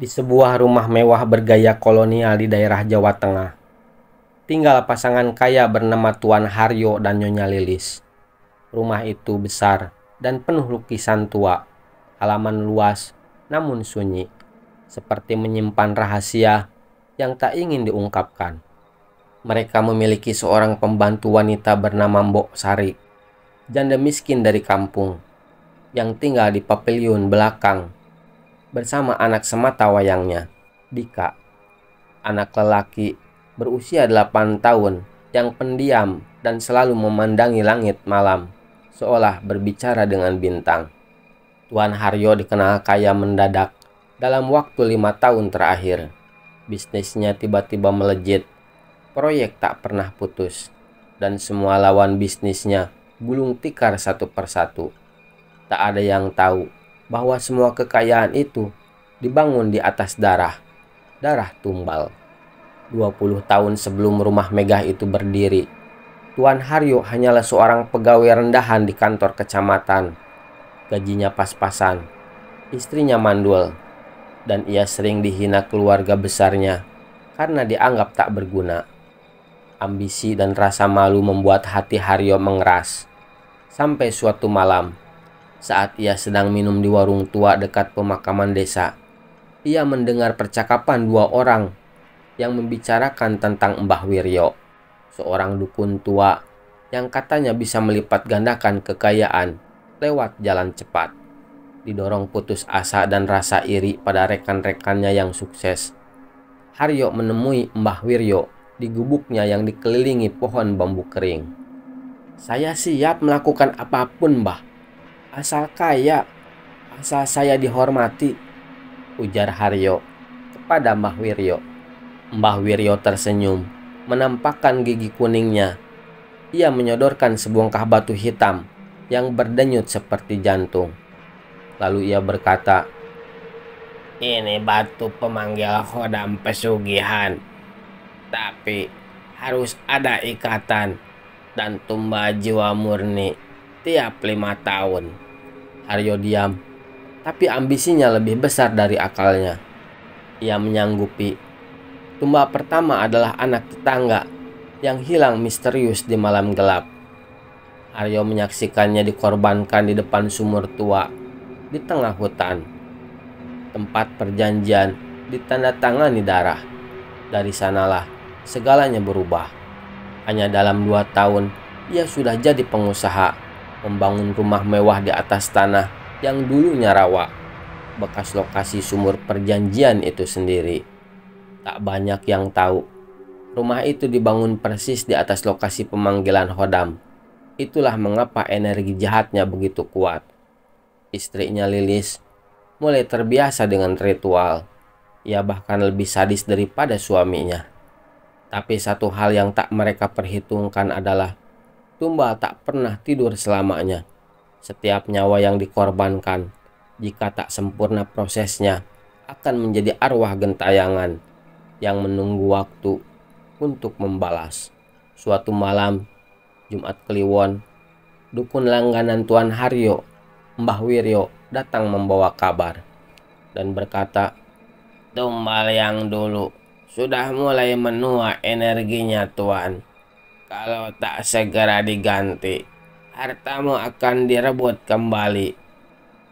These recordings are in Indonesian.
Di sebuah rumah mewah bergaya kolonial di daerah Jawa Tengah, tinggal pasangan kaya bernama Tuan Haryo dan Nyonya Lilis. Rumah itu besar dan penuh lukisan tua, halaman luas namun sunyi, seperti menyimpan rahasia yang tak ingin diungkapkan. Mereka memiliki seorang pembantu wanita bernama Mbok Sari, janda miskin dari kampung, yang tinggal di pavilion belakang bersama anak semata wayangnya, Dika, anak lelaki berusia 8 tahun yang pendiam dan selalu memandangi langit malam, seolah berbicara dengan bintang. Tuan Haryo dikenal kaya mendadak dalam waktu 5 tahun terakhir. Bisnisnya tiba-tiba melejit, proyek tak pernah putus, dan semua lawan bisnisnya gulung tikar satu persatu. Tak ada yang tahu bahwa semua kekayaan itu dibangun di atas darah tumbal. 20 tahun sebelum rumah megah itu berdiri, Tuan Haryo hanyalah seorang pegawai rendahan di kantor kecamatan. Gajinya pas-pasan, istrinya mandul, dan ia sering dihina keluarga besarnya karena dianggap tak berguna. Ambisi dan rasa malu membuat hati Haryo mengeras. Sampai suatu malam, saat ia sedang minum di warung tua dekat pemakaman desa, ia mendengar percakapan dua orang yang membicarakan tentang Mbah Wiryo, seorang dukun tua yang katanya bisa melipat gandakan kekayaan lewat jalan cepat. Didorong putus asa dan rasa iri pada rekan-rekannya yang sukses, Haryo menemui Mbah Wiryo di gubuknya yang dikelilingi pohon bambu kering. "Saya siap melakukan apapun, Mbah. Asal kaya, asal saya dihormati," ujar Haryo kepada Mbah Wiryo. Mbah Wiryo tersenyum, menampakkan gigi kuningnya. Ia menyodorkan sebongkah batu hitam yang berdenyut seperti jantung. Lalu ia berkata, "Ini batu pemanggil khodam pesugihan. Tapi harus ada ikatan dan tumbal jiwa murni tiap 5 tahun. Haryo diam, tapi ambisinya lebih besar dari akalnya. Ia menyanggupi. Tumbal pertama adalah anak tetangga yang hilang misterius di malam gelap. Haryo menyaksikannya dikorbankan di depan sumur tua di tengah hutan. Tempat perjanjian ditandatangani darah. Dari sanalah segalanya berubah. Hanya dalam 2 tahun ia sudah jadi pengusaha, membangun rumah mewah di atas tanah yang dulunya rawa, bekas lokasi sumur perjanjian itu sendiri. Tak banyak yang tahu, rumah itu dibangun persis di atas lokasi pemanggilan khodam. Itulah mengapa energi jahatnya begitu kuat. Istrinya Lilis mulai terbiasa dengan ritual. Ia bahkan lebih sadis daripada suaminya. Tapi satu hal yang tak mereka perhitungkan adalah tumbal tak pernah tidur selamanya. Setiap nyawa yang dikorbankan, jika tak sempurna prosesnya, akan menjadi arwah gentayangan yang menunggu waktu untuk membalas. Suatu malam, Jumat Kliwon, dukun langganan Tuan Haryo, Mbah Wiryo, datang membawa kabar dan berkata, "Tumbal yang dulu sudah mulai menua energinya, Tuan. Kalau tak segera diganti, hartamu akan direbut kembali.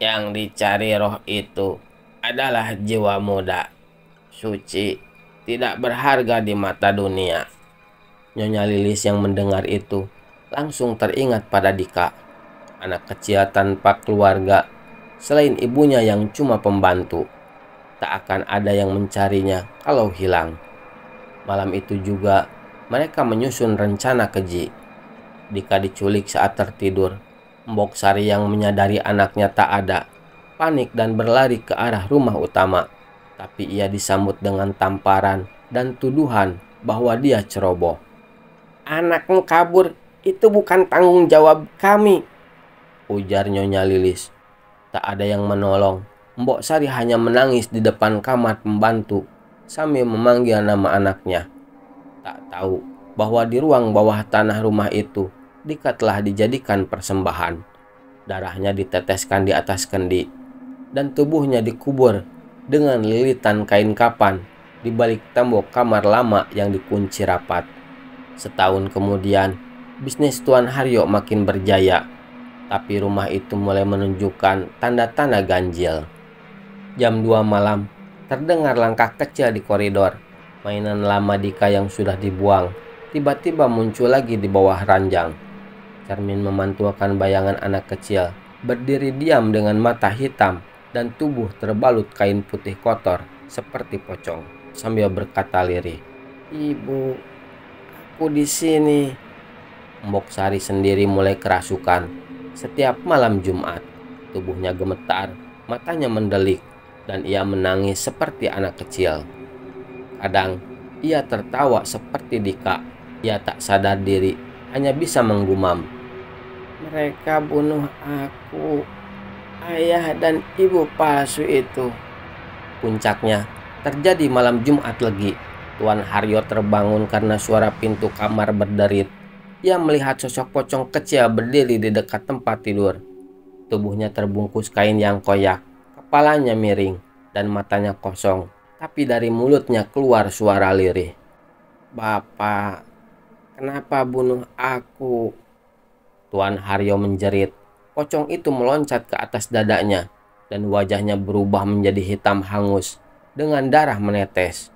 Yang dicari roh itu adalah jiwa muda, suci, tidak berharga di mata dunia." Nyonya Lilis yang mendengar itu langsung teringat pada Dika, anak kecil tanpa keluarga selain ibunya yang cuma pembantu. Tak akan ada yang mencarinya kalau hilang. Malam itu juga mereka menyusun rencana keji. Dika diculik saat tertidur. Mbok Sari yang menyadari anaknya tak ada, panik dan berlari ke arah rumah utama. Tapi ia disambut dengan tamparan dan tuduhan bahwa dia ceroboh. "Anakmu kabur, itu bukan tanggung jawab kami," ujar Nyonya Lilis. Tak ada yang menolong. Mbok Sari hanya menangis di depan kamar pembantu sambil memanggil nama anaknya. Tak tahu bahwa di ruang bawah tanah rumah itu Dika telah dijadikan persembahan. Darahnya diteteskan di atas kendi dan tubuhnya dikubur dengan lilitan kain kapan di balik tembok kamar lama yang dikunci rapat. Setahun kemudian, bisnis Tuan Haryo makin berjaya, tapi rumah itu mulai menunjukkan tanda-tanda ganjil. Jam 2 malam, terdengar langkah kecil di koridor. Mainan lama Dika yang sudah dibuang tiba-tiba muncul lagi di bawah ranjang. Cermin memantulkan bayangan anak kecil berdiri diam dengan mata hitam dan tubuh terbalut kain putih kotor seperti pocong, sambil berkata lirih, "Ibu, aku di sini." Mbok Sari sendiri mulai kerasukan. Setiap malam Jumat, tubuhnya gemetar, matanya mendelik, dan ia menangis seperti anak kecil. Kadang, ia tertawa seperti Dika. Ia tak sadar diri, hanya bisa menggumam, "Mereka bunuh aku, ayah dan ibu palsu itu." Puncaknya, terjadi malam Jumat Legi. Tuan Haryo terbangun karena suara pintu kamar berderit. Ia melihat sosok pocong kecil berdiri di dekat tempat tidur. Tubuhnya terbungkus kain yang koyak, kepalanya miring, dan matanya kosong. Tapi dari mulutnya keluar suara lirih, "Bapak, kenapa bunuh aku?" Tuan Haryo menjerit. Pocong itu meloncat ke atas dadanya, dan wajahnya berubah menjadi hitam hangus, dengan darah menetes.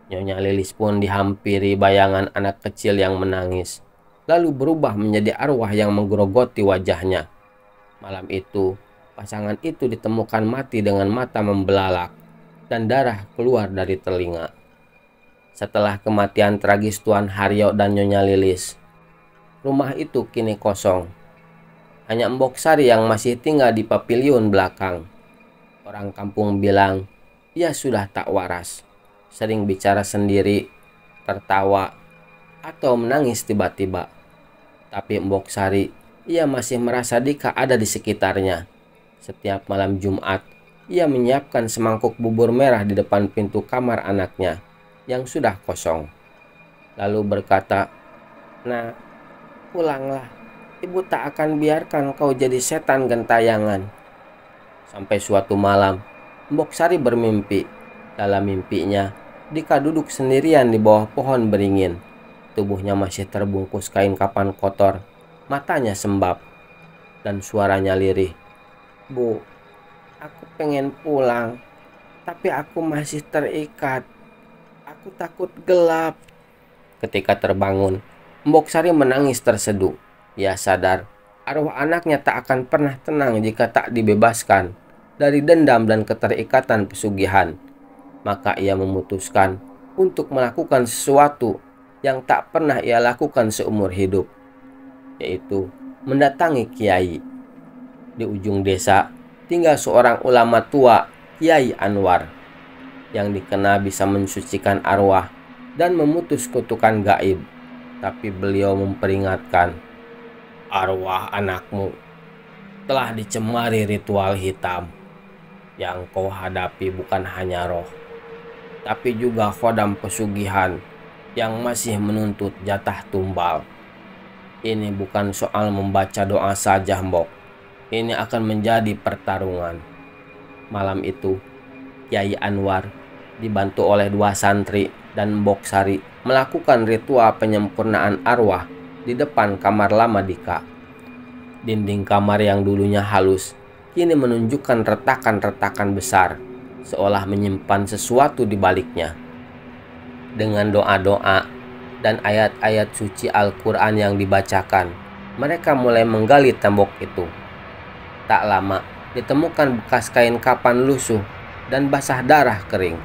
Nyonya Lilis pun dihampiri bayangan anak kecil yang menangis, lalu berubah menjadi arwah yang menggerogoti wajahnya. Malam itu, pasangan itu ditemukan mati dengan mata membelalak, dan darah keluar dari telinga. Setelah kematian tragis Tuan Haryo dan Nyonya Lilis, rumah itu kini kosong. Hanya Mbok Sari yang masih tinggal di pavilion belakang. Orang kampung bilang ia sudah tak waras, sering bicara sendiri, tertawa, atau menangis tiba-tiba. Tapi Mbok Sari, ia masih merasa Dika ada di sekitarnya. Setiap malam Jumat, ia menyiapkan semangkuk bubur merah di depan pintu kamar anaknya yang sudah kosong. Lalu berkata, "Nah, pulanglah. Ibu tak akan biarkan kau jadi setan gentayangan." Sampai suatu malam, Mbok Sari bermimpi. Dalam mimpinya, Dika duduk sendirian di bawah pohon beringin. Tubuhnya masih terbungkus kain kapan kotor, matanya sembab, dan suaranya lirih, "Bu, aku pengen pulang, tapi aku masih terikat. Aku takut gelap." Ketika terbangun, Mbok Sari menangis terseduh. Ia sadar arwah anaknya tak akan pernah tenang jika tak dibebaskan dari dendam dan keterikatan pesugihan. Maka ia memutuskan untuk melakukan sesuatu yang tak pernah ia lakukan seumur hidup, yaitu mendatangi kiai. Di ujung desa tinggal seorang ulama tua, Kiai Anwar, yang dikenal bisa mensucikan arwah dan memutus kutukan gaib. Tapi beliau memperingatkan, "Arwah anakmu telah dicemari ritual hitam. Yang kau hadapi bukan hanya roh, tapi juga khodam pesugihan yang masih menuntut jatah tumbal. Ini bukan soal membaca doa saja, Mbok. Ini akan menjadi pertarungan." Malam itu, Kiai Anwar dibantu oleh 2 santri dan Mbok Sari melakukan ritual penyempurnaan arwah di depan kamar lama Dika. Dinding kamar yang dulunya halus kini menunjukkan retakan-retakan besar, seolah menyimpan sesuatu di baliknya. Dengan doa-doa dan ayat-ayat suci Al-Quran yang dibacakan, mereka mulai menggali tembok itu. Tak lama, ditemukan bekas kain kapan lusuh dan basah darah kering.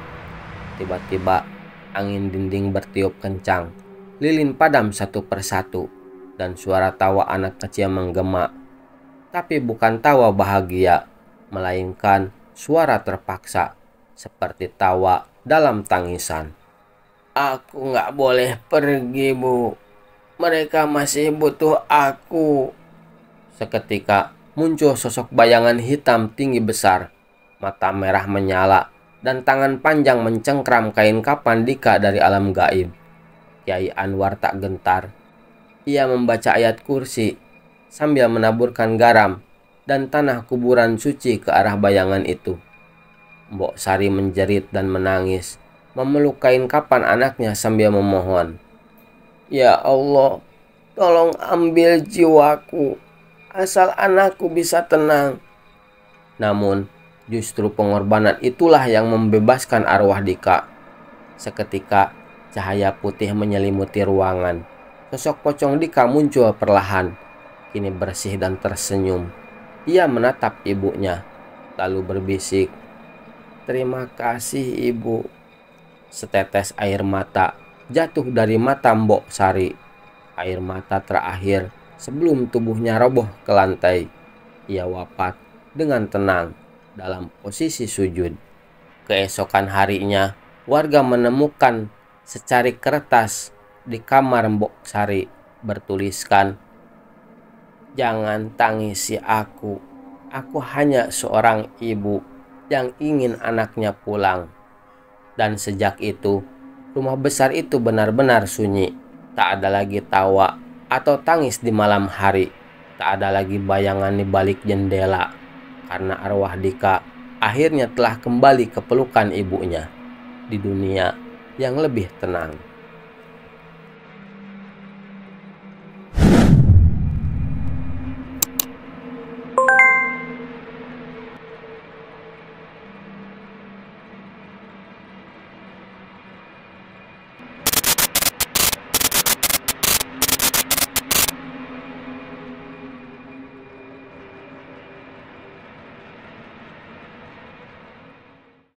Tiba-tiba, angin dinding bertiup kencang, lilin padam satu persatu, dan suara tawa anak kecil menggema. Tapi bukan tawa bahagia, melainkan suara terpaksa, seperti tawa dalam tangisan. "Aku nggak boleh pergi, Bu. Mereka masih butuh aku." Seketika muncul sosok bayangan hitam tinggi besar. Mata merah menyala dan tangan panjang mencengkram kain kapan Dika dari alam gaib. Kiai Anwar tak gentar. Ia membaca ayat kursi sambil menaburkan garam dan tanah kuburan suci ke arah bayangan itu. Mbok Sari menjerit dan menangis, memeluk kain kapan anaknya sambil memohon, "Ya Allah, tolong ambil jiwaku, asal anakku bisa tenang." Namun, justru pengorbanan itulah yang membebaskan arwah Dika. Seketika, cahaya putih menyelimuti ruangan. Sosok pocong Dika muncul perlahan, kini bersih dan tersenyum. Ia menatap ibunya, lalu berbisik, "Terima kasih, Ibu." Setetes air mata jatuh dari mata Mbok Sari. Air mata terakhir sebelum tubuhnya roboh ke lantai. Ia wafat dengan tenang dalam posisi sujud. Keesokan harinya, warga menemukan secarik kertas di kamar Mbok Sari bertuliskan, "Jangan tangisi aku. Aku hanya seorang ibu yang ingin anaknya pulang." Dan sejak itu, rumah besar itu benar-benar sunyi. Tak ada lagi tawa atau tangis di malam hari. Tak ada lagi bayangan di balik jendela. Karena arwah Dika akhirnya telah kembali ke pelukan ibunya di dunia yang lebih tenang.